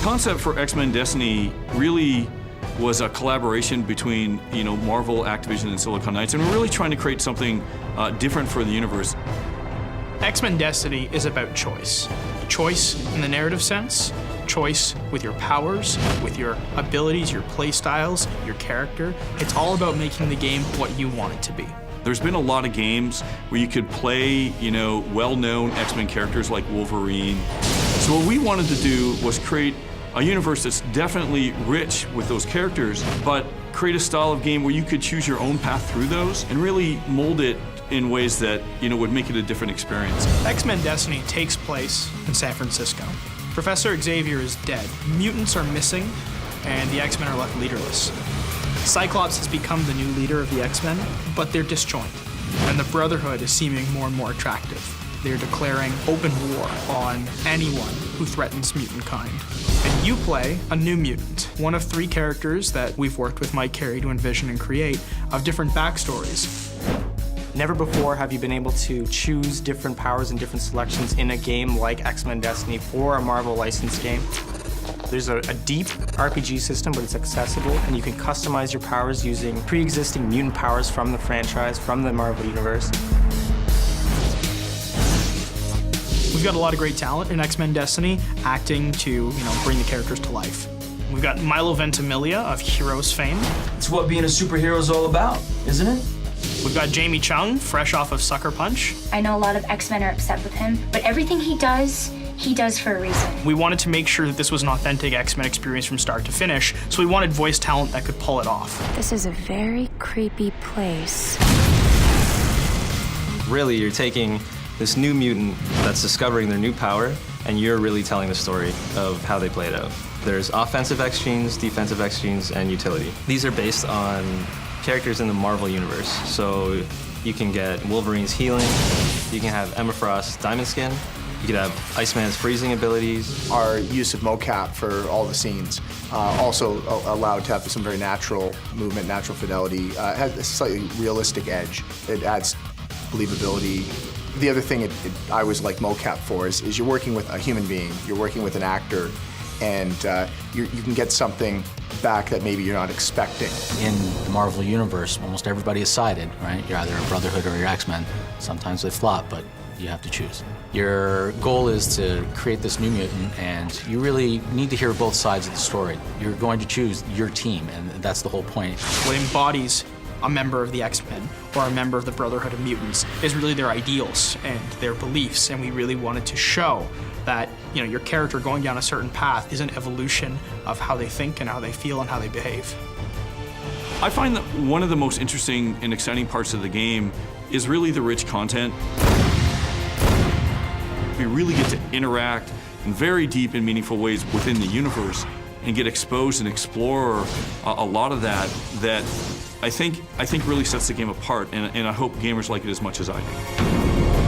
concept for X-Men Destiny really was a collaboration between, Marvel, Activision, and Silicon Knights, and we're really trying to create something different for the universe. X-Men Destiny is about choice. Choice in the narrative sense, choice with your powers, with your abilities, your play styles, your character. It's all about making the game what you want it to be. There's been a lot of games where you could play, well-known X-Men characters like Wolverine. So what we wanted to do was create a universe that's definitely rich with those characters, but create a style of game where you could choose your own path through those and really mold it in ways that, would make it a different experience. X-Men Destiny takes place in San Francisco. Professor Xavier is dead. Mutants are missing, and the X-Men are left leaderless. Cyclops has become the new leader of the X-Men, but they're disjointed, and the Brotherhood is seeming more and more attractive. They're declaring open war on anyone who threatens mutant kind. And you play a new mutant, one of 3 characters that we've worked with Mike Carey to envision and create, of different backstories. Never before have you been able to choose different powers and different selections in a game like X-Men Destiny or a Marvel licensed game. There's a deep RPG system, but it's accessible, and you can customize your powers using pre-existing mutant powers from the franchise, from the Marvel Universe. We've got a lot of great talent in X-Men Destiny, acting to, bring the characters to life. We've got Milo Ventimiglia of Heroes fame. It's what being a superhero is all about, isn't it? We've got Jamie Chung, fresh off of Sucker Punch. I know a lot of X-Men are upset with him, but everything he does for a reason. We wanted to make sure that this was an authentic X-Men experience from start to finish, so we wanted voice talent that could pull it off. This is a very creepy place. Really, you're taking this new mutant that's discovering their new power, and you're really telling the story of how they play it out. There's offensive X genes, defensive X genes, and utility. These are based on characters in the Marvel Universe. So you can get Wolverine's healing, you can have Emma Frost's diamond skin, you could have Iceman's freezing abilities. Our use of mocap for all the scenes also allowed to have some very natural movement, natural fidelity, has a slightly realistic edge. It adds believability. The other thing I always like mocap for is you're working with a human being, you're working with an actor, and you can get something back that maybe you're not expecting. In the Marvel Universe, almost everybody is sided, right? You're either a Brotherhood or you're X-Men. Sometimes they flop, but you have to choose. Your goal is to create this new mutant, and you really need to hear both sides of the story. You're going to choose your team, and that's the whole point. What embodies a member of the X-Men or a member of the Brotherhood of Mutants is really their ideals and their beliefs, and we really wanted to show that your character going down a certain path is an evolution of how they think and how they feel and how they behave. I find that one of the most interesting and exciting parts of the game is really the rich content. We really get to interact in very deep and meaningful ways within the universe and get exposed and explore a lot of that I think really sets the game apart, and I hope gamers like it as much as I do.